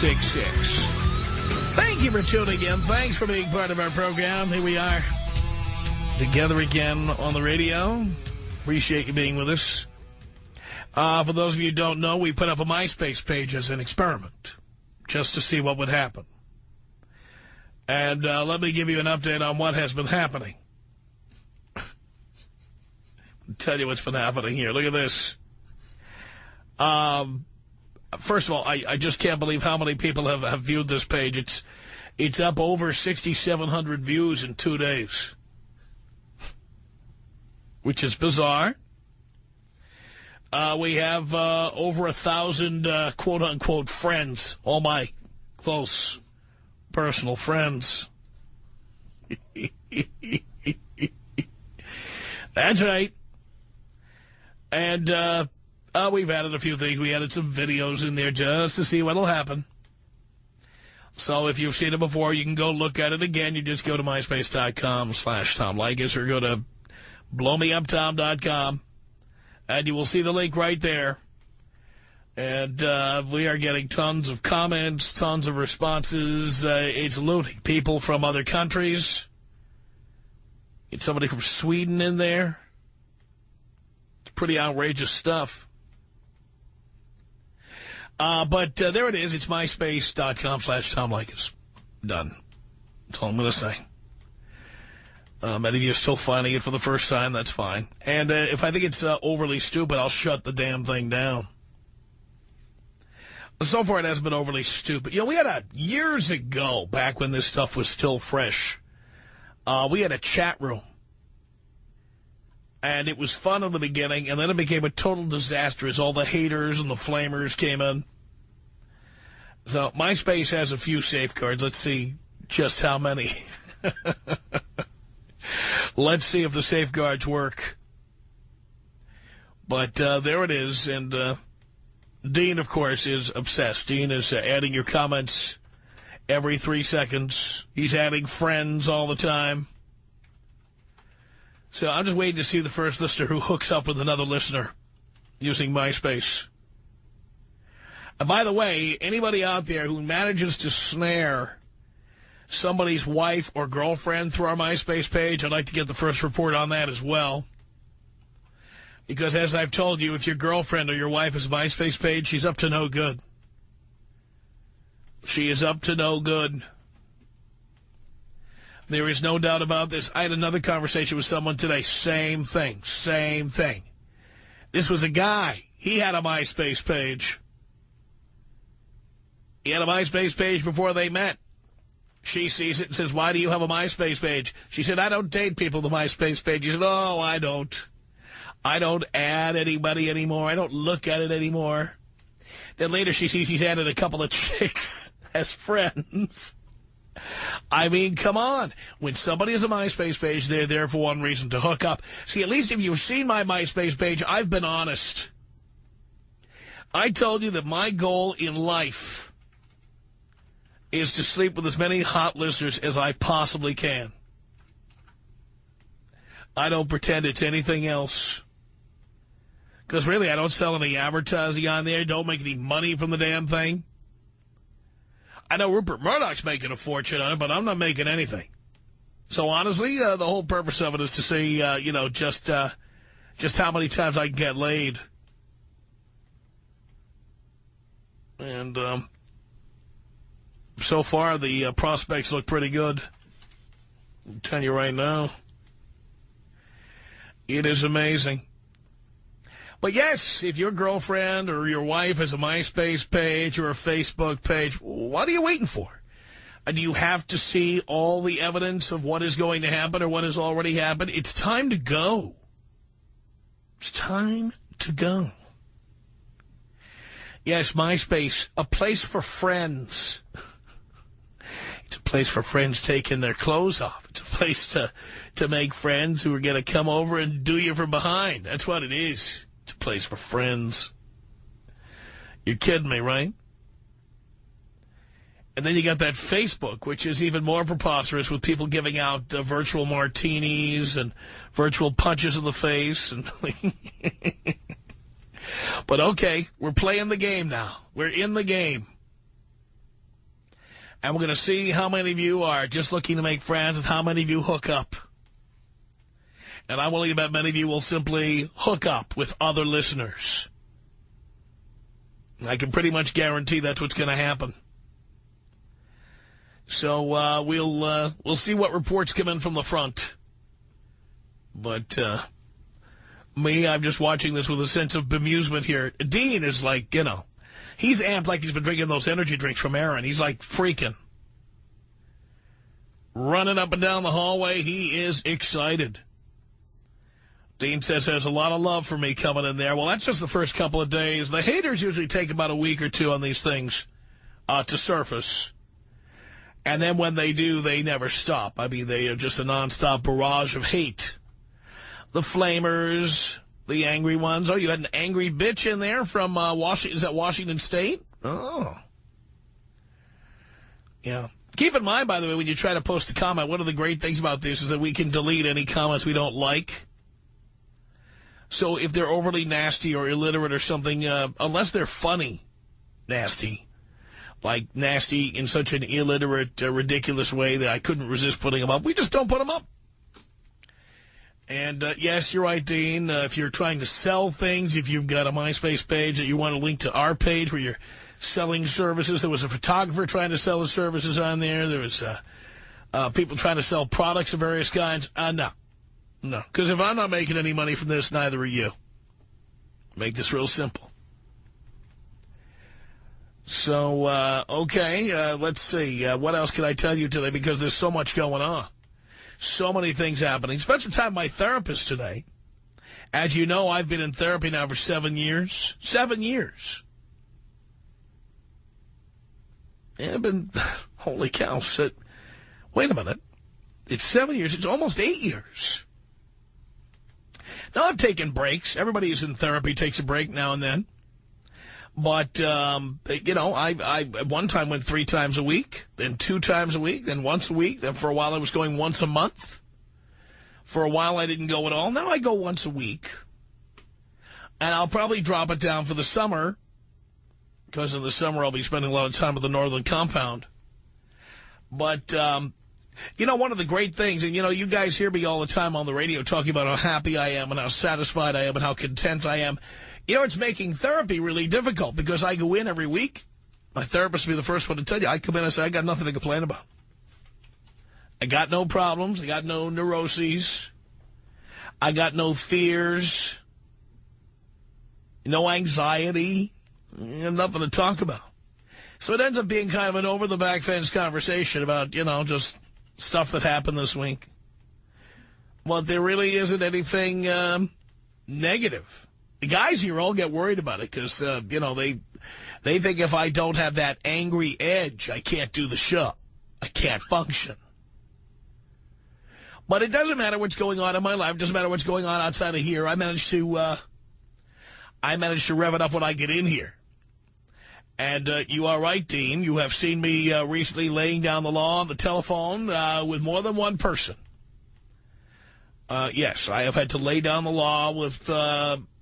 866. Thank you for tuning in. Thanks for being part of our program. Here we are together again on the radio. Appreciate you being with us. For those of you who don't know, we put up a MySpace page as an experiment just to see what would happen. And let me give you an update on what has been happening. I'll tell you what's been happening here. Look at this. First of all, I just can't believe how many people have viewed this page. It's up over 6,700 views in 2 days, which is bizarre. We have over 1,000 quote-unquote friends, all my close personal friends. That's right. And we've added a few things. We added some videos in there just to see what'll happen. So if you've seen it before, you can go look at it again. You just go to myspace.com/Tom Leykis or go to blowmeuptom.com, and you will see the link right there. And we are getting tons of comments, tons of responses. It's looting. People from other countries. Get somebody from Sweden in there. It's pretty outrageous stuff. But there it is. It's myspace.com/Tom Leykis. Done. That's all I'm going to say. Many of you are still finding it for the first time. That's fine. And if I think it's overly stupid, I'll shut the damn thing down. So far, it hasn't been overly stupid. You know, we had years ago, back when this stuff was still fresh, we had a chat room. And it was fun in the beginning, and then it became a total disaster as all the haters and the flamers came in. So MySpace has a few safeguards. Let's see just how many. Let's see if the safeguards work. But there it is, and Dean, of course, is obsessed. Dean is adding your comments every 3 seconds. He's adding friends all the time. So I'm just waiting to see the first listener who hooks up with another listener using MySpace. And by the way, anybody out there who manages to snare somebody's wife or girlfriend through our MySpace page, I'd like to get the first report on that as well. Because as I've told you, if your girlfriend or your wife has a MySpace page, she's up to no good. She is up to no good. There is no doubt about this. I had another conversation with someone today. Same thing. Same thing. This was a guy. He had a MySpace page. He had a MySpace page before they met. She sees it and says, "Why do you have a MySpace page?" She said, "I don't date people with a MySpace page." He said, "Oh, I don't. I don't add anybody anymore. I don't look at it anymore." Then later she sees he's added a couple of chicks as friends. I mean, come on. When somebody has a MySpace page, they're there for one reason, to hook up. See, at least if you've seen my MySpace page, I've been honest. I told you that my goal in life is to sleep with as many hot listeners as I possibly can. I don't pretend it's anything else. Because really, I don't sell any advertising on there. Don't make any money from the damn thing. I know Rupert Murdoch's making a fortune on it, but I'm not making anything. So honestly, the whole purpose of it is to see, just how many times I can get laid. And so far, the prospects look pretty good. I'll tell you right now. It is amazing. But yes, if your girlfriend or your wife has a MySpace page or a Facebook page, what are you waiting for? Do you have to see all the evidence of what is going to happen or what has already happened? It's time to go. It's time to go. Yes, MySpace, a place for friends. It's a place for friends taking their clothes off. It's a place to make friends who are going to come over and do you from behind. That's what it is. It's a place for friends. You're kidding me, right? And then you got that Facebook, which is even more preposterous, with people giving out virtual martinis and virtual punches in the face. And But okay, we're playing the game now. We're in the game. And we're going to see how many of you are just looking to make friends and how many of you hook up. And I'm willing to bet many of you will simply hook up with other listeners. I can pretty much guarantee that's what's going to happen. So we'll see what reports come in from the front. But me, I'm just watching this with a sense of bemusement here. Dean is like, you know, he's amped like he's been drinking those energy drinks from Aaron. He's like freaking. Running up and down the hallway, he is excited. Dean says there's a lot of love for me coming in there. Well, that's just the first couple of days. The haters usually take about a week or two on these things to surface. And then when they do, they never stop. I mean, they are just a nonstop barrage of hate. The flamers, the angry ones. Oh, you had an angry bitch in there from Washington. Is that Washington State? Oh. Yeah. Keep in mind, by the way, when you try to post a comment, one of the great things about this is that we can delete any comments we don't like. So if they're overly nasty or illiterate or something, unless they're funny, nasty, like nasty in such an illiterate, ridiculous way that I couldn't resist putting them up, we just don't put them up. And, yes, you're right, Dean. If you're trying to sell things, if you've got a MySpace page that you want to link to our page where you're selling services, there was a photographer trying to sell the services on there. There was people trying to sell products of various kinds. No. No, because if I'm not making any money from this, neither are you. Make this real simple. So, okay, let's see. What else can I tell you today? Because there's so much going on. So many things happening. Spent some time with my therapist today. As you know, I've been in therapy now for 7 years. 7 years. Yeah, I've been, holy cow. Wait a minute. It's 7 years. It's almost 8 years. Now, I've taken breaks. Everybody who's in therapy takes a break now and then. But, you know, I at one time went 3 times a week, then 2 times a week, then once a week. Then for a while I was going once a month. For a while I didn't go at all. Now I go once a week. And I'll probably drop it down for the summer, because in the summer I'll be spending a lot of time at the Northern Compound. But, you know, one of the great things, and, you know, you guys hear me all the time on the radio talking about how happy I am and how satisfied I am and how content I am. You know, it's making therapy really difficult because I go in every week. My therapist will be the first one to tell you. I come in and say, I got nothing to complain about. I got no problems. I got no neuroses. I got no fears. No anxiety. Nothing to talk about. So it ends up being kind of an over-the-back fence conversation about, you know, just stuff that happened this week. But there really isn't anything negative. The guys here all get worried about it because, you know, they think if I don't have that angry edge, I can't do the show. I can't function. But it doesn't matter what's going on in my life. It doesn't matter what's going on outside of here. I managed to rev it up when I get in here. And you are right, Dean. You have seen me recently laying down the law on the telephone with more than one person. Yes, I have had to lay down the law with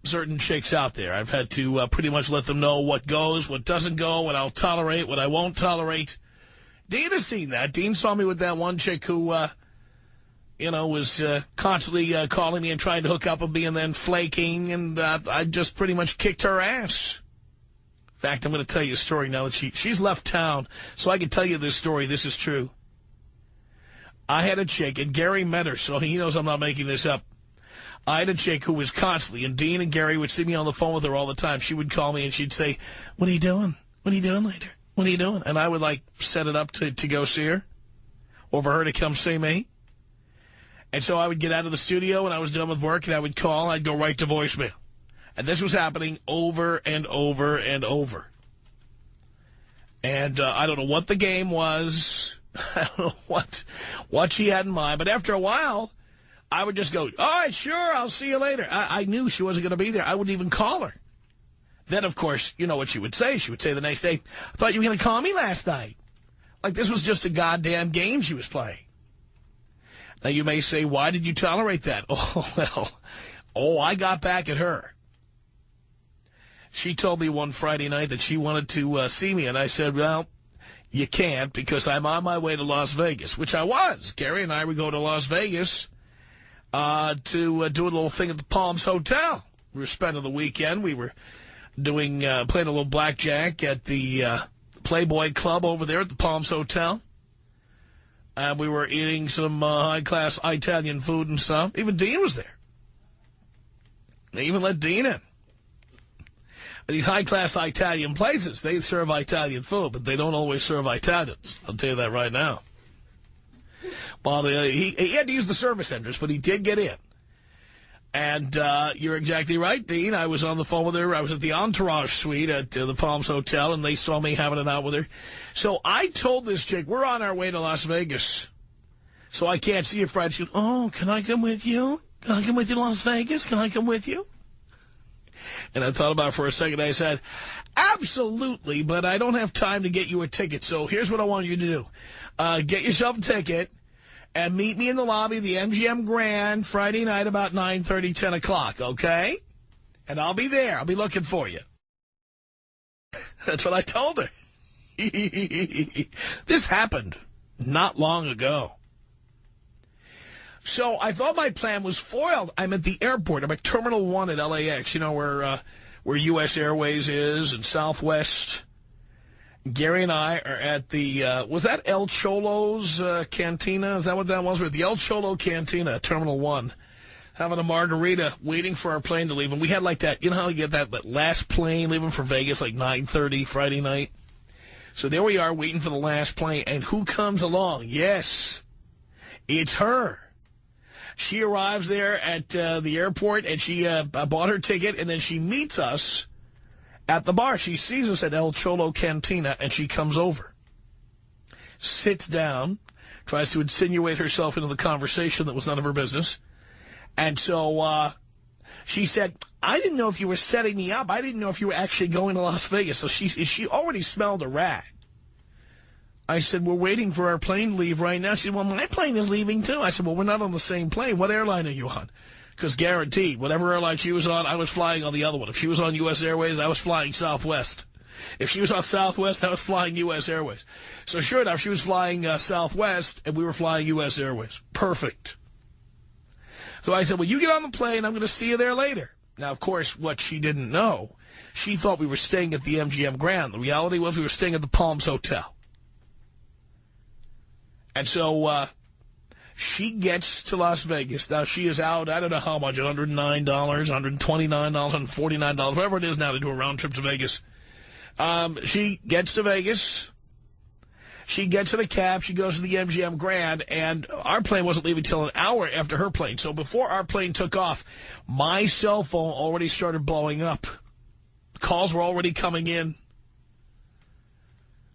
certain chicks out there. I've had to pretty much let them know what goes, what doesn't go, what I'll tolerate, what I won't tolerate. Dean has seen that. Dean saw me with that one chick who, you know, was constantly calling me and trying to hook up with me and then flaking, and I just pretty much kicked her ass. In fact, I'm going to tell you a story now that she's left town, so I can tell you this story. This is true. I had a chick, and Gary met her, so he knows I'm not making this up. I had a chick who was constantly, and Dean and Gary would see me on the phone with her all the time. She would call me, and she'd say, what are you doing? What are you doing later? What are you doing? And I would, like, set it up to go see her, or for her to come see me. And so I would get out of the studio when I was done with work, and I would call. I'd go right to voicemail. And this was happening over and over and over. And I don't know what the game was. I don't know what she had in mind. But after a while, I would just go, all right, sure, I'll see you later. I knew she wasn't going to be there. I wouldn't even call her. Then, of course, you know what she would say. She would say the next day, I thought you were going to call me last night. Like this was just a goddamn game she was playing. Now, you may say, why did you tolerate that? Oh, well, I got back at her. She told me one Friday night that she wanted to see me, and I said, well, you can't because I'm on my way to Las Vegas, which I was. Gary and I would go to Las Vegas to do a little thing at the Palms Hotel. We were spending the weekend. We were playing a little blackjack at the Playboy Club over there at the Palms Hotel. We were eating some high-class Italian food and stuff. Even Dean was there. They even let Dean in. These high-class Italian places, they serve Italian food, but they don't always serve Italians. I'll tell you that right now. Well, he had to use the service entrance, but he did get in. And you're exactly right, Dean. I was on the phone with her. I was at the Entourage Suite at the Palms Hotel, and they saw me having it out with her. So I told this chick, we're on our way to Las Vegas. So I can't see you Friday. She goes, oh, can I come with you? Can I come with you to Las Vegas? Can I come with you? And I thought about it for a second. I said, absolutely, but I don't have time to get you a ticket. So here's what I want you to do. Get yourself a ticket and meet me in the lobby of the MGM Grand Friday night about 9:30, 10 o'clock, okay? And I'll be there. I'll be looking for you. That's what I told her. This happened not long ago. So I thought my plan was foiled. I'm at the airport. I'm at Terminal 1 at LAX, you know, where U.S. Airways is and Southwest. Gary and I are at the, was that El Cholo's Cantina? Is that what that was? We're at the El Cholo Cantina at Terminal 1, having a margarita, waiting for our plane to leave. And we had like that, you know how you get that last plane leaving for Vegas, like 9:30 Friday night? So there we are waiting for the last plane. And who comes along? Yes, it's her. She arrives there at the airport, and she bought her ticket, and then she meets us at the bar. She sees us at El Cholo Cantina, and she comes over, sits down, tries to insinuate herself into the conversation that was none of her business. And so she said, I didn't know if you were setting me up. I didn't know if you were actually going to Las Vegas. So she already smelled a rat. I said, we're waiting for our plane to leave right now. She said, well, my plane is leaving, too. I said, well, we're not on the same plane. What airline are you on? Because guaranteed, whatever airline she was on, I was flying on the other one. If she was on U.S. Airways, I was flying Southwest. If she was on Southwest, I was flying U.S. Airways. So sure enough, she was flying Southwest, and we were flying U.S. Airways. Perfect. So I said, well, you get on the plane. I'm going to see you there later. Now, of course, what she didn't know, she thought we were staying at the MGM Grand. The reality was we were staying at the Palms Hotel. And so she gets to Las Vegas. Now, she is out, I don't know how much, $109, $129, $149, whatever it is now to do a round trip to Vegas. She gets to Vegas. She gets in a cab. She goes to the MGM Grand, and our plane wasn't leaving until an hour after her plane. So before our plane took off, my cell phone already started blowing up. Calls were already coming in.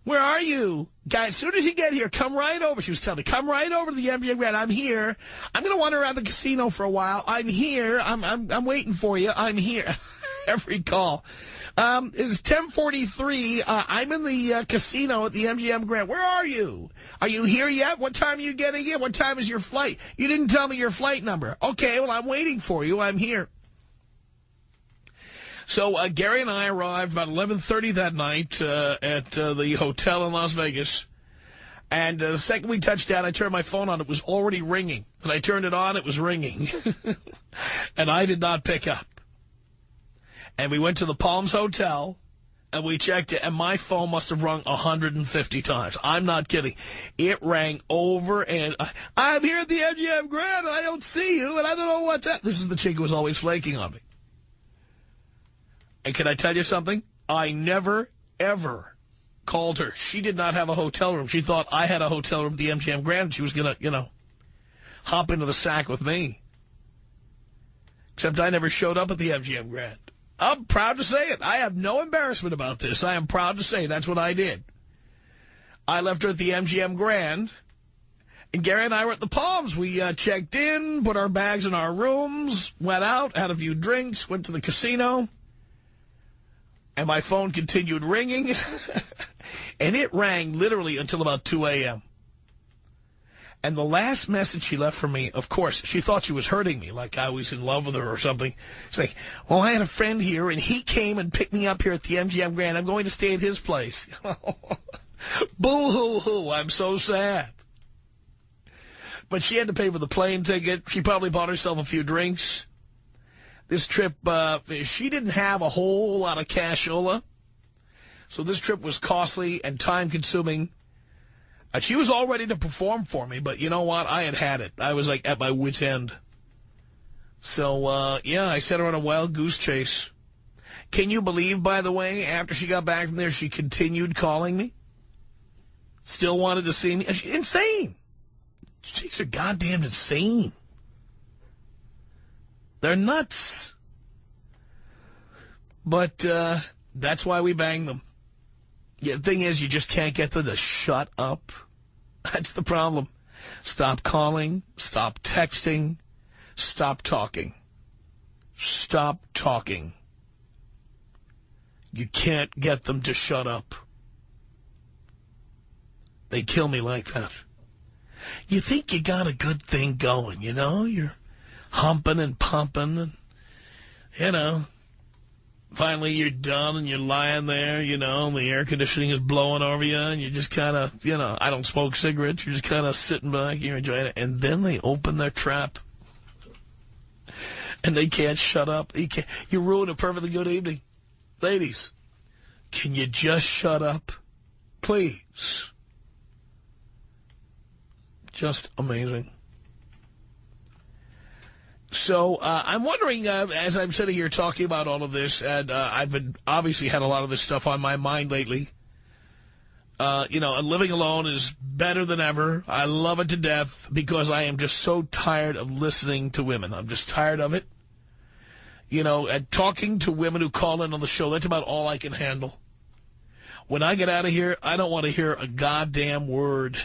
Where are you? Guys, as soon as you get here, come right over. She was telling me, come right over to the MGM Grand. I'm here. I'm going to wander around the casino for a while. I'm here. I'm waiting for you. I'm here. Every call. It's 10:43. I'm in the casino at the MGM Grand. Where are you? Are you here yet? What time are you getting in? What time is your flight? You didn't tell me your flight number. Okay, well, I'm waiting for you. I'm here. So Gary and I arrived about 11:30 that night at the hotel in Las Vegas. And the second we touched down, I turned my phone on. It was already ringing. When I turned it on, it was ringing. And I did not pick up. And we went to the Palms Hotel, and we checked it, and my phone must have rung 150 times. I'm not kidding. It rang over, and I'm here at the MGM Grand, and I don't see you, and I don't know what's that. This is the chick who was always flaking on me. And can I tell you something? I never, ever called her. She did not have a hotel room. She thought I had a hotel room at the MGM Grand. She was going to, hop into the sack with me. Except I never showed up at the MGM Grand. I'm proud to say it. I have no embarrassment about this. I am proud to say that's what I did. I left her at the MGM Grand, and Gary and I were at the Palms. We checked in, put our bags in our rooms, went out, had a few drinks, went to the casino. And my phone continued ringing, and it rang literally until about 2 a.m. And the last message she left for me, of course, she thought she was hurting me, like I was in love with her or something. She's like, well, I had a friend here, and he came and picked me up here at the MGM Grand. I'm going to stay at his place. Boo-hoo-hoo, I'm so sad. But she had to pay for the plane ticket. She probably bought herself a few drinks. This trip, she didn't have a whole lot of cashola. So this trip was costly and time-consuming. She was all ready to perform for me, but you know what? I had it. I was, like, at my wit's end. So, yeah, I set her on a wild goose chase. Can you believe, by the way, after she got back from there, she continued calling me? Still wanted to see me? Insane. Chicks are goddamn insane. They're nuts. But that's why we bang them. Yeah, the thing is, you just can't get them to shut up. That's the problem. Stop calling. Stop texting. Stop talking. Stop talking. You can't get them to shut up. They kill me like that. You think you got a good thing going, you know? You're humping and pumping and, you know, finally you're done and you're lying there, you know, and the air conditioning is blowing over you and you're just kind of, you know, I don't smoke cigarettes. You're just kind of sitting back, you're enjoying it. And then they open their trap and they can't shut up. You ruin a perfectly good evening. Ladies, can you just shut up? Please. Just amazing. So I'm wondering, as I'm sitting here talking about all of this, and I've been obviously had a lot of this stuff on my mind lately. You know, living alone is better than ever. I love it to death because I am just so tired of listening to women. I'm just tired of it. You know, and talking to women who call in on the show, that's about all I can handle. When I get out of here, I don't want to hear a goddamn word.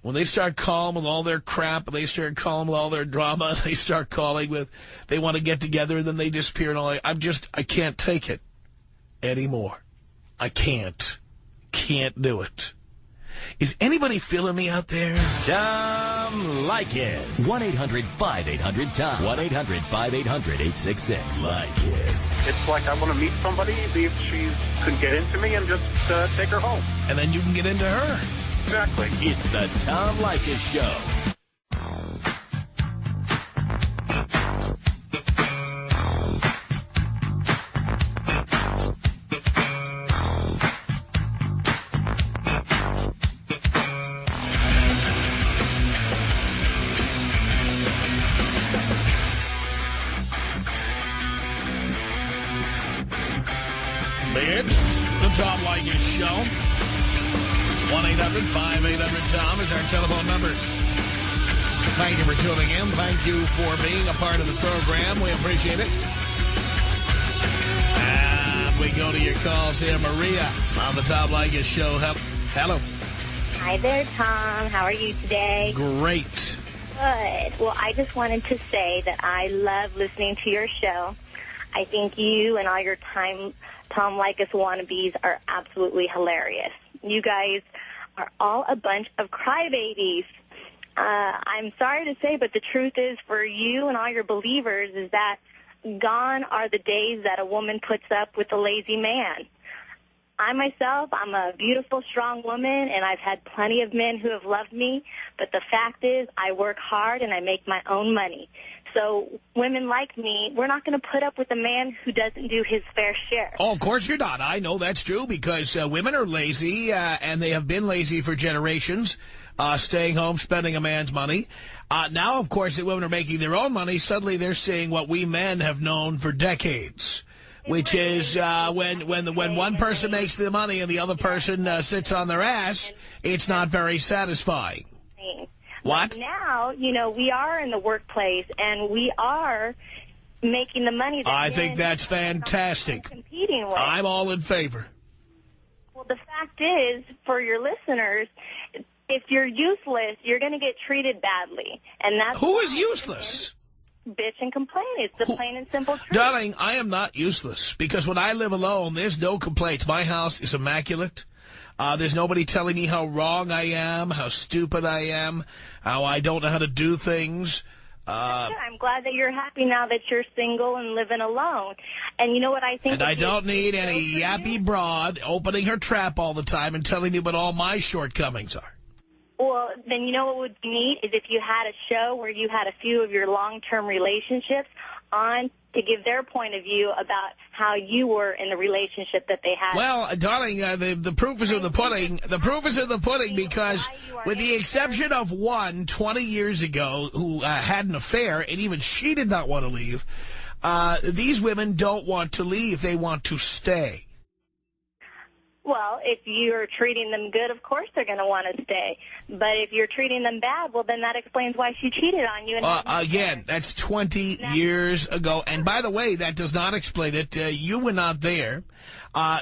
When they start calling with all their crap, and they start calling with all their drama, they start calling with, they want to get together, and then they disappear and all that. I can't take it anymore. I can't. Can't do it. Is anybody feeling me out there? Tom Leykis. 1-800-5800-TOM. 1-800-5800-866. Leykis. It's like I want to meet somebody, see if she could get into me, and just take her home. And then you can get into her. Exactly. It's the Tom Leykis Show. It's the Tom Leykis Show. 1-800-5800-TOM is our telephone number. Thank you for tuning in. Thank you for being a part of the program. We appreciate it. And we go to your calls here. Maria on the Tom Leykis Show. Hello. Hi there, Tom. How are you today? Great. Good. Well, I just wanted to say that I love listening to your show. I think you and all your Tom Leykis wannabes are absolutely hilarious. You guys are all a bunch of crybabies. I'm sorry to say, but the truth is for you and all your believers is that gone are the days that a woman puts up with a lazy man. I myself, I'm a beautiful, strong woman, and I've had plenty of men who have loved me, but the fact is I work hard and I make my own money. So women like me, we're not going to put up with a man who doesn't do his fair share. Oh, of course you're not. I know that's true because women are lazy, and they have been lazy for generations, staying home, spending a man's money. Now, of course, that women are making their own money. Suddenly they're seeing what we men have known for decades. Which is when one person makes the money and the other person sits on their ass, it's not very satisfying. What? But now, you know, we are in the workplace and we are making the money that I think that's fantastic. Competing with. I'm all in favor. Well, the fact is, for your listeners, if you're useless, you're going to get treated badly, and that's who is useless. Bitch and complain. It's the plain and simple truth. Darling, I am not useless because when I live alone, there's no complaints. My house is immaculate. There's nobody telling me how wrong I am, how stupid I am, how I don't know how to do things. I'm glad that you're happy now that you're single and living alone. And you know what I think? And I don't need any yappy broad opening her trap all the time and telling me what all my shortcomings are. Well, then you know what would be neat is if you had a show where you had a few of your long-term relationships on to give their point of view about how you were in the relationship that they had. Well, darling, the proof is in the pudding. The proof is in the pudding because with the exception of one 20 years ago who had an affair, and even she did not want to leave, these women don't want to leave. They want to stay. Well, if you're treating them good, of course they're going to want to stay. But if you're treating them bad, well, then that explains why she cheated on you. And again, that's 20 years ago. And by the way, that does not explain it. You were not there.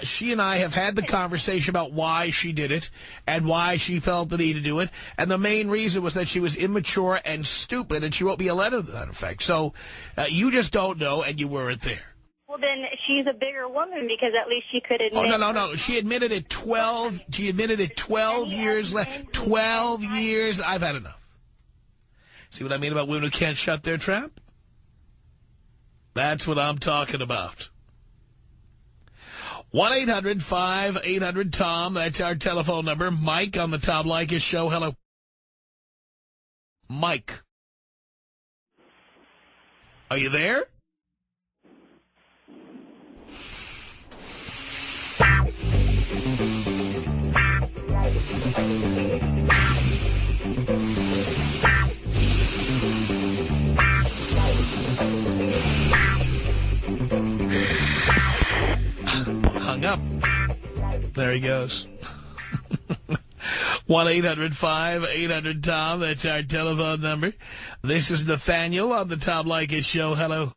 She and I have had the conversation about why she did it and why she felt the need to do it. And the main reason was that she was immature and stupid, and she wrote me a letter to that effect. So you just don't know, and you weren't there. Well, then she's a bigger woman because at least she could admit. Oh, no. She admitted it 12. She admitted it 12 years later. 12 years. I've had enough. See what I mean about women who can't shut their trap? That's what I'm talking about. 1-800-5800-TOM. That's our telephone number. Mike on the Tom Leykis Show. Hello. Mike. Are you there? Hung up. There he goes. 1-800-5800-TOM. That's our telephone number. This is Nathaniel on the Tom Leykis Show. Hello.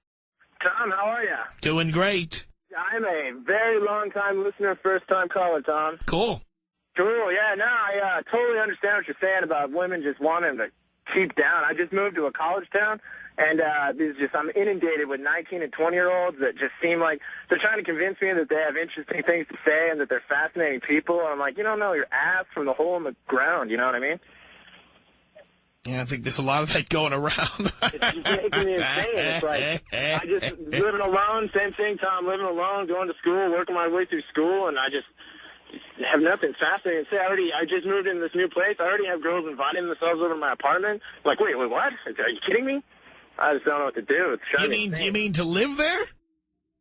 Tom, how are you? Doing great. I'm a very long-time listener, first-time caller, Tom. Cool. Cool, yeah, no, I totally understand what you're saying about women just wanting to keep down. I just moved to a college town, and I'm inundated with 19 and 20-year-olds that just seem like they're trying to convince me that they have interesting things to say and that they're fascinating people. And I'm like, you don't know your ass from the hole in the ground, you know what I mean? Yeah, I think there's a lot of that going around. It's just making me insane. It's like, I just living alone, same thing, Tom, living alone, going to school, working my way through school, and I just have nothing fascinating to say. I just moved into this new place. I already have girls inviting themselves over to my apartment. Like, wait, what? Are you kidding me? I just don't know what to do. It's you mean to live there?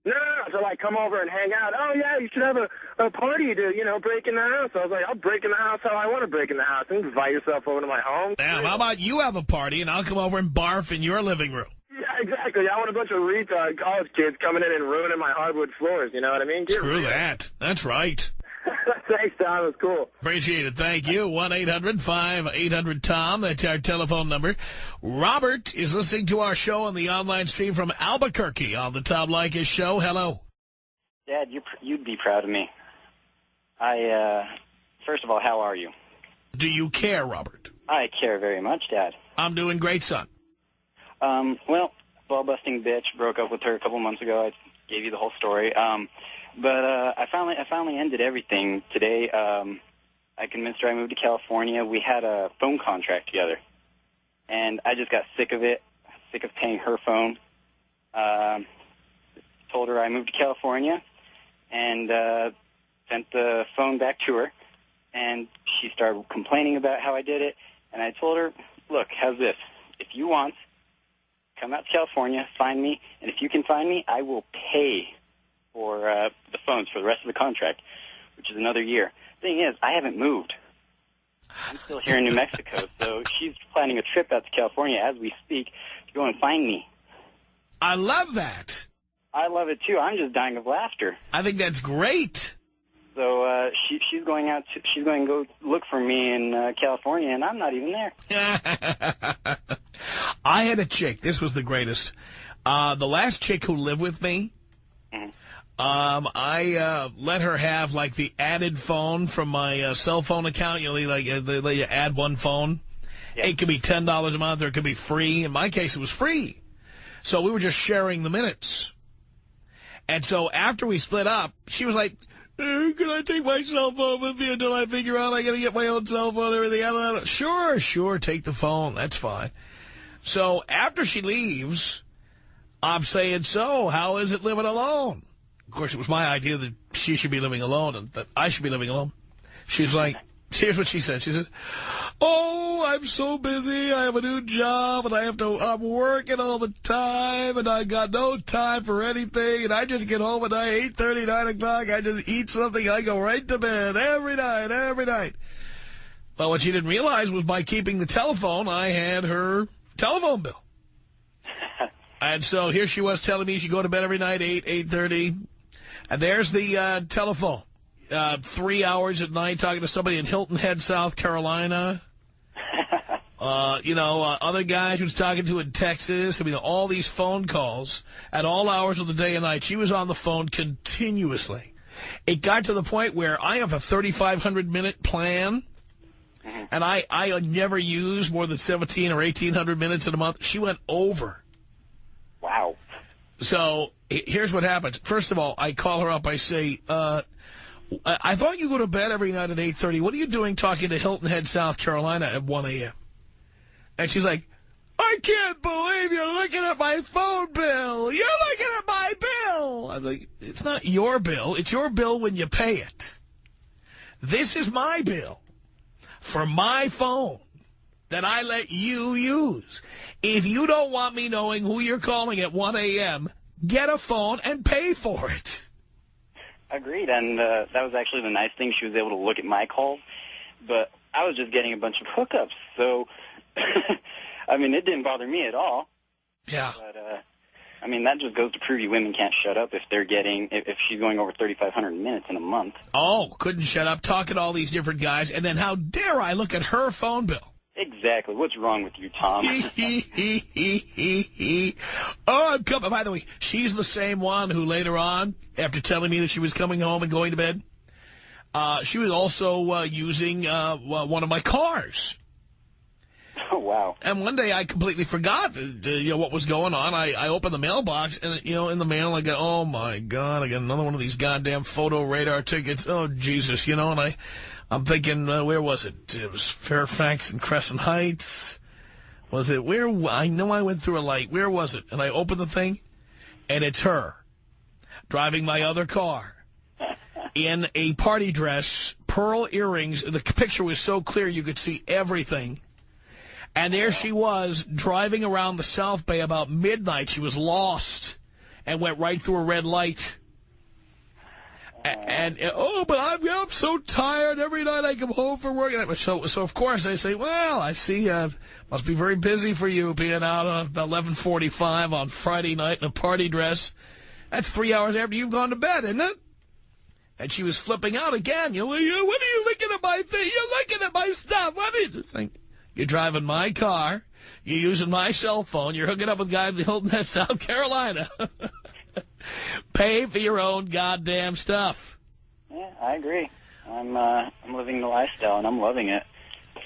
No, to like come over and hang out. Oh, yeah, you should have a party to, break in the house. I was like, I'll break in the house how I want to break in the house. And invite yourself over to my home. Now, how about you have a party and I'll come over and barf in your living room? Yeah, exactly. I want a bunch of retard college kids coming in and ruining my hardwood floors. You know what I mean? Screw that. That's right. Thanks, Tom. It was cool. Appreciate it. Thank you. 1-800-5800-TOM. That's our telephone number. Robert is listening to our show on the online stream from Albuquerque on the Tom Leykis Show. Hello. Dad, you'd be proud of me. First of all, how are you? Do you care, Robert? I care very much, Dad. I'm doing great, son. Well, ball-busting bitch, broke up with her a couple months ago. I gave you the whole story. But I finally ended everything today. I convinced her I moved to California. We had a phone contract together, and I just got sick of it, sick of paying her phone. Told her I moved to California, and sent the phone back to her, and she started complaining about how I did it. And I told her, look, how's this? If you want, come out to California, find me, and if you can find me, I will pay for the phones for the rest of the contract, which is another year. Thing is, I haven't moved. I'm still here in New Mexico, so she's planning a trip out to California as we speak to go and find me. I love that. I love it, too. I'm just dying of laughter. I think that's great. So she's going out. She's going to go look for me in California, and I'm not even there. I had a chick. This was the greatest. The last chick who lived with me, I let her have, like, the added phone from my cell phone account. They let you add one phone. Yeah. It could be $10 a month or it could be free. In my case, it was free. So we were just sharing the minutes. And so after we split up, she was like, can I take my cell phone with me until I figure out I got to get my own cell phone and everything? I don't know. Sure, take the phone. That's fine. So after she leaves, I'm saying, so how is it living alone? Of course, it was my idea that she should be living alone and that I should be living alone. She's like, here's what she said. She said, oh, I'm so busy. I have a new job, and I'm working all the time, and I got no time for anything, and I just get home at 8:30, 9 o'clock. I just eat something, I go right to bed every night. But what she didn't realize was by keeping the telephone, I had her telephone bill. And so here she was telling me she'd go to bed every night, 8:30, and there's the telephone. 3 hours at night talking to somebody in Hilton Head, South Carolina. Other guys she was talking to in Texas. I mean, all these phone calls at all hours of the day and night. She was on the phone continuously. It got to the point where I have a 3,500-minute plan, and I never use more than 1,700 or 1,800 minutes in a month. She went over. Wow. So here's what happens. First of all, I call her up. I say, I thought you go to bed every night at 8:30. What are you doing talking to Hilton Head, South Carolina at 1 a.m.? And she's like, I can't believe you're looking at my phone bill. You're looking at my bill. I'm like, it's not your bill. It's your bill when you pay it. This is my bill for my phone that I let you use. If you don't want me knowing who you're calling at 1 a.m., get a phone and pay for it. Agreed, and that was actually the nice thing. She was able to look at my calls, but I was just getting a bunch of hookups, so, I mean, it didn't bother me at all. Yeah. But, I mean, that just goes to prove you women can't shut up if she's going over 3,500 minutes in a month. Oh, couldn't shut up, talking to all these different guys, and then how dare I look at her phone bill? Exactly. What's wrong with you, Tom? Oh, I'm coming. By the way, she's the same one who later on, after telling me that she was coming home and going to bed, she was also using one of my cars. Oh, wow. And one day I completely forgot what was going on. I opened the mailbox, and, in the mail I go, oh, my God, I got another one of these goddamn photo radar tickets. Oh, Jesus, and I'm thinking, where was it? It was Fairfax and Crescent Heights. Was it where? I know I went through a light. Where was it? And I opened the thing, and it's her driving my other car in a party dress, pearl earrings. The picture was so clear you could see everything. And there she was driving around the South Bay about midnight. She was lost and went right through a red light. And but I'm so tired. Every night I come home from work. So of course I say, well, I see. Must be very busy for you being out at 11:45 on Friday night in a party dress. That's 3 hours after you've gone to bed, isn't it? And she was flipping out again. What are you looking at my thing? You're looking at my stuff. What is this thing? You're driving my car. You're using my cell phone. You're hooking up with guys in Hilton Head, South Carolina. Pay for your own goddamn stuff. Yeah, I agree. I'm living the lifestyle, and I'm loving it.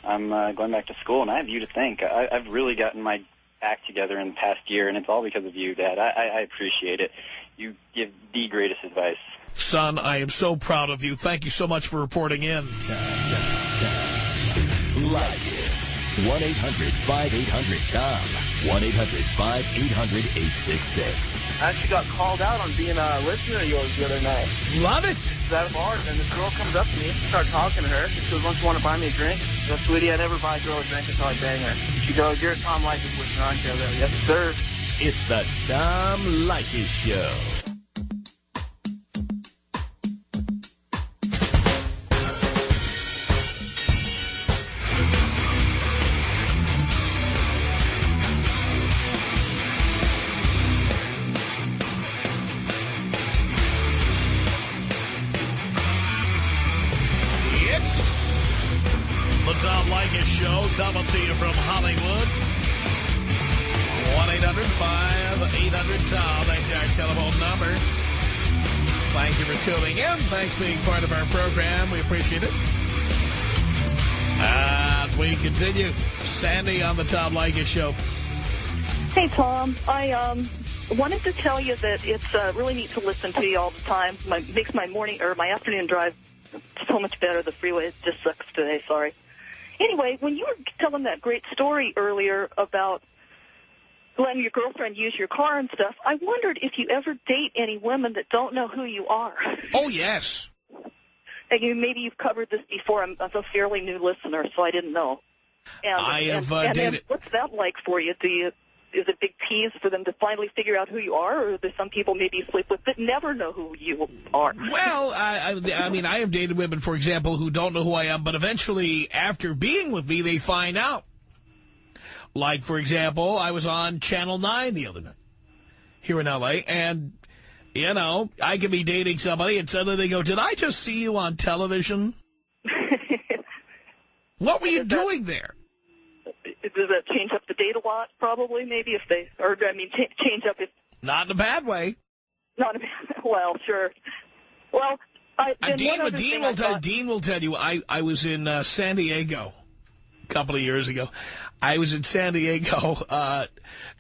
I'm going back to school, and I have you to thank. I've really gotten my act together in the past year, and it's all because of you, Dad. I appreciate it. You give the greatest advice. Son, I am so proud of you. Thank you so much for reporting in. Like it. 1-800-5800-TOM. 1-800-5800-866. I actually got called out on being a listener of yours the other night. Love it. I was at a bar, and this girl comes up to me, start talking to her. She goes, "Don't you want to buy me a drink?" I go, "Sweetie, I never buy a girl a drink until I bang her." She goes, "You're a Tom Leykis listener, aren't you?" I go, "Yes, sir." It's the Tom Leykis Show. Tom Leykis Show, coming to you from Hollywood. 1-800-5800-TOM. That's our telephone number. Thank you for tuning in. Thanks for being part of our program. We appreciate it. And we continue. Sandy on the Tom Leykis Show. Hey, Tom. I wanted to tell you that it's really neat to listen to you all the time. Makes my morning or my afternoon drive so much better. The freeway just sucks today. Sorry. Anyway, when you were telling that great story earlier about letting your girlfriend use your car and stuff. I wondered if you ever date any women that don't know who you are. Oh, yes. And maybe you've covered this before. I'm a fairly new listener, so I didn't know. And, I have and dated. what's that like for you? Is it a big tease for them to finally figure out who you are, or there's some people maybe you sleep with that never know who you are? Well, I mean, I have dated women, for example, who don't know who I am, but eventually, after being with me, they find out. Like, for example, I was on Channel 9 the other night here in L.A., and, you know, I could be dating somebody, and suddenly they go, did I just see you on television? What were you doing there? Does that change up the date a lot, probably, maybe, if they, or, I mean, change up if... Not in a bad way. Not in a bad, well, sure. Well, Dean will tell you, I was in San Diego a couple of years ago. I was in San Diego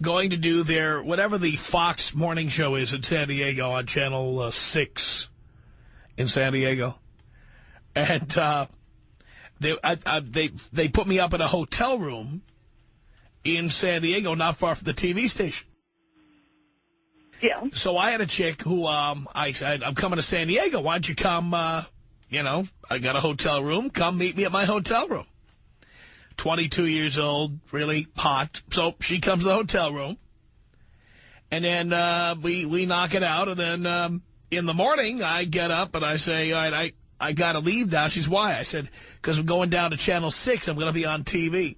going to do their, whatever the Fox morning show is in San Diego on Channel 6 in San Diego. And they put me up in a hotel room in San Diego, not far from the TV station. Yeah. So I had a chick who I said, I'm coming to San Diego. Why don't you come, you know, I got a hotel room. Come meet me at my hotel room. 22 years old, really hot. So she comes to the hotel room. And then we knock it out. And then in the morning, I get up and I say, all right, I got to leave now. She's, why? I said, because I'm going down to Channel 6. I'm going to be on TV.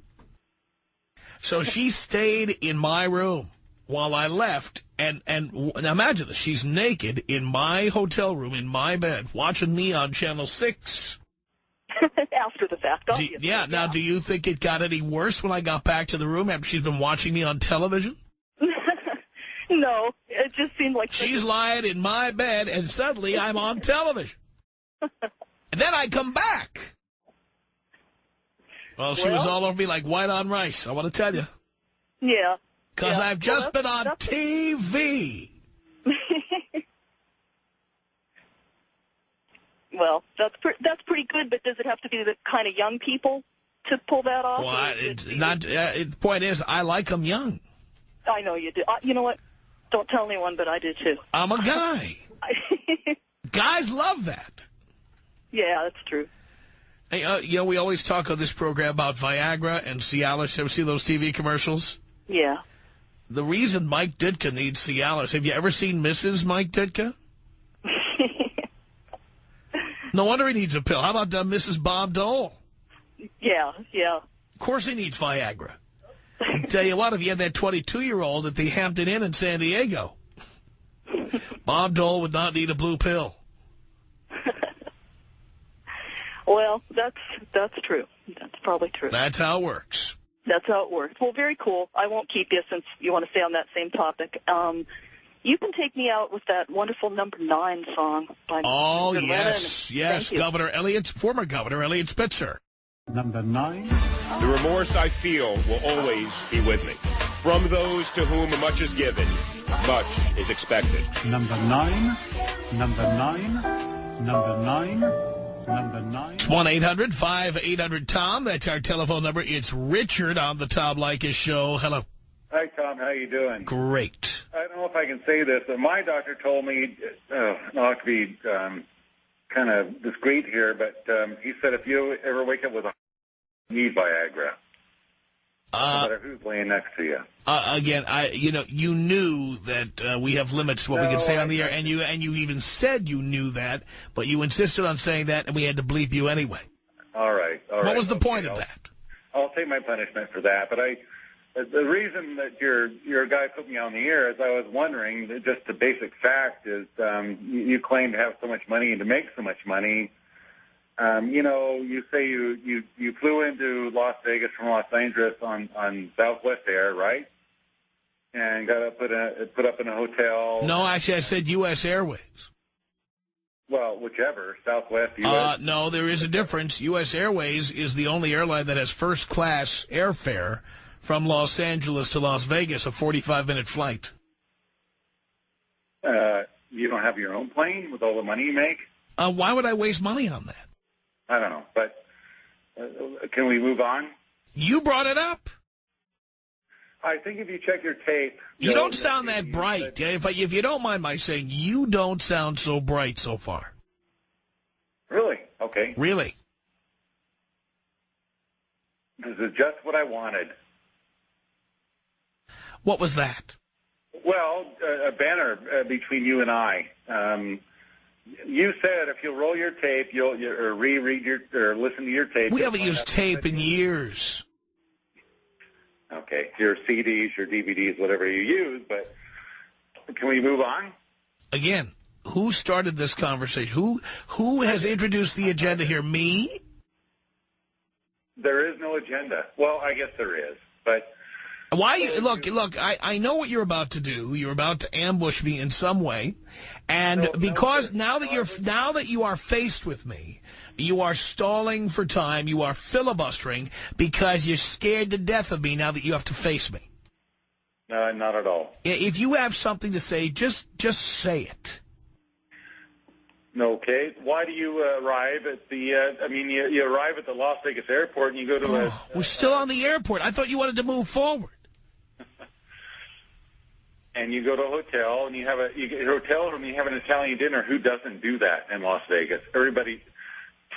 So she stayed in my room while I left. And now imagine this. She's naked in my hotel room, in my bed, watching me on Channel 6. After the fact, obviously. Yeah. Now, do you think it got any worse when I got back to the room after she's been watching me on television? No. It just seemed like... She's lying in my bed, and suddenly I'm on television. And then I come back. Well, she was all over me like white on rice, I want to tell you. Yeah. Because I've just been on TV. Well, that's pretty good, but does it have to be the kind of young people to pull that off? Well, the point is, I like them young. I know you do. You know what? Don't tell anyone, but I do too. I'm a guy. Guys love that. Yeah, that's true. Hey, you know, we always talk on this program about Viagra and Cialis. Ever see those TV commercials? Yeah. The reason Mike Ditka needs Cialis, have you ever seen Mrs. Mike Ditka? No wonder he needs a pill. How about Mrs. Bob Dole? Yeah. Of course he needs Viagra. I tell you what, if you had that 22-year-old at the Hampton Inn in San Diego, Bob Dole would not need a blue pill. Well, that's true. That's probably true. That's how it works. That's how it works. Well, very cool. I won't keep you since you want to stay on that same topic. You can take me out with that wonderful Number 9 song by Oh, Mr. yes, yes, former Governor Elliot Spitzer. Number 9. The remorse I feel will always be with me. From those to whom much is given, much is expected. Number 9. Number 9. Number 9. Number 9. It's 1-800-5800-TOM. That's our telephone number. It's Richard on the Tom Leykis Show. Hello. Hi, Tom. How you doing? Great. I don't know if I can say this, but my doctor told me, not to be kind of discreet here, but he said if you ever wake up with a you need Viagra, no matter who's laying next to you. Again, you knew that we have limits to what we can say on the air, and you even said you knew that, but you insisted on saying that, and we had to bleep you anyway. All right. What was the point of that? I'll take my punishment for that, but the reason that your guy put me on the air is I was wondering, just the basic fact is you claim to have so much money and to make so much money. You say you flew into Las Vegas from Los Angeles on Southwest Air, right? And got put up in a hotel. No, actually, I said U.S. Airways. Well, whichever, Southwest, U.S. No, there is a difference. U.S. Airways is the only airline that has first-class airfare from Los Angeles to Las Vegas, a 45-minute flight. You don't have your own plane with all the money you make? Why would I waste money on that? I don't know, but can we move on? You brought it up. I think if you check your tape... You don't sound that bright. If you don't mind my saying, you don't sound so bright so far. Really? Okay. Really? This is just what I wanted. What was that? Well, a banner between you and I. You said if you'll roll your tape, you'll or reread your or listen to your tape. We haven't used tape in years. Okay, your CDs, your DVDs, whatever you use. But can we move on? Again, who started this conversation? Who has introduced the agenda here? Me? There is no agenda. Well, I guess there is, but. Why? Look, I know what you're about to do. You're about to ambush me in some way. And because now that you are faced with me, you are stalling for time, you are filibustering because you're scared to death of me now that you have to face me. No, not at all. If you have something to say, just say it. Okay. Why do you arrive at the, you arrive at the Las Vegas airport and you go to we're still on the airport. I thought you wanted to move forward. And you go to a hotel and you get a hotel room and you have an Italian dinner. Who doesn't do that in Las Vegas? Everybody,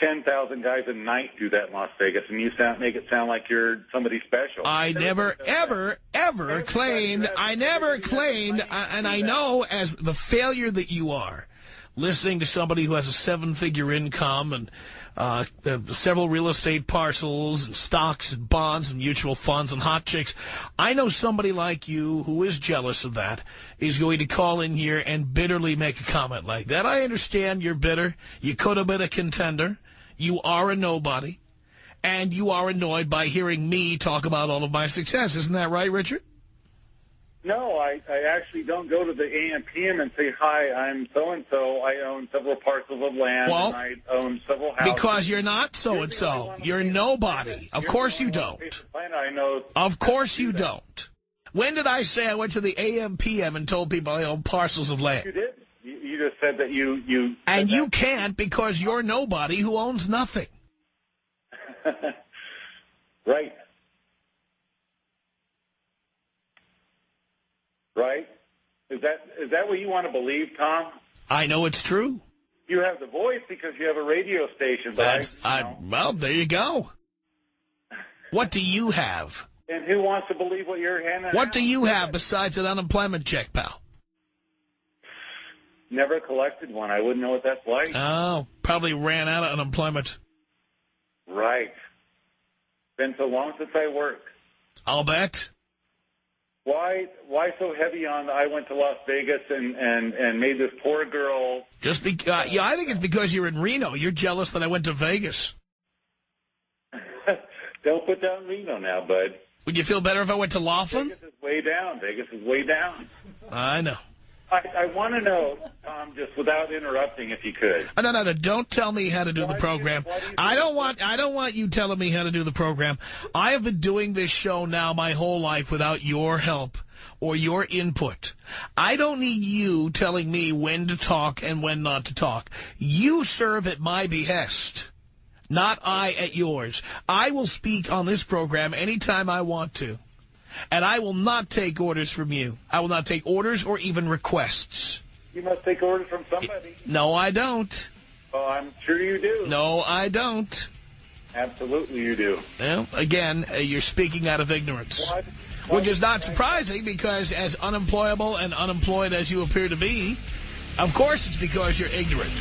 10,000 guys a night do that in Las Vegas, and you make it sound like you're somebody special. I never, ever claimed, and I know as the failure that you are, listening to somebody who has a 7-figure income and several real estate parcels and stocks and bonds and mutual funds and hot chicks, I know somebody like you who is jealous of that is going to call in here and bitterly make a comment like that. I understand you're bitter. You could have been a contender. You are a nobody. And you are annoyed by hearing me talk about all of my success. Isn't that right, Richard? No, I actually don't go to the AM/PM and say, hi, I'm so-and-so. I own several parcels of land, and I own several houses. Because you're not so-and-so. You're nobody. Of course you don't. I know. Of course you don't. When did I say I went to the AM/PM and told people I own parcels of land? You did. You just said that you and you can't because you're nobody who owns nothing. Right. Right? Is that what you want to believe, Tom? I know it's true. You have the voice because you have a radio station. Well, there you go. What do you have? And who wants to believe what you're handing out? What do you have besides an unemployment check, pal? Never collected one. I wouldn't know what that's like. Oh, probably ran out of unemployment. Right. Been so long since I worked. I'll bet. Why so heavy on I went to Las Vegas and made this poor girl... Just because, yeah, I think it's because you're in Reno. You're jealous that I went to Vegas. Don't put down Reno now, bud. Would you feel better if I went to Laughlin? Vegas is way down. Vegas is way down. I know. I want to know, Tom, just without interrupting, if you could. No. Don't tell me how to do the program. I don't want you telling me how to do the program. I have been doing this show now my whole life without your help or your input. I don't need you telling me when to talk and when not to talk. You serve at my behest, not I at yours. I will speak on this program anytime I want to. And I will not take orders from you. I will not take orders or even requests. You must take orders from somebody. No, I don't. Oh, I'm sure you do. No, I don't. Absolutely you do. Well, again, you're speaking out of ignorance. Which is not surprising because as unemployable and unemployed as you appear to be, of course it's because you're ignorant.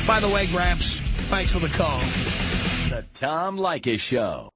By the way, Gramps, thanks for the call. The Tom Leykis Show.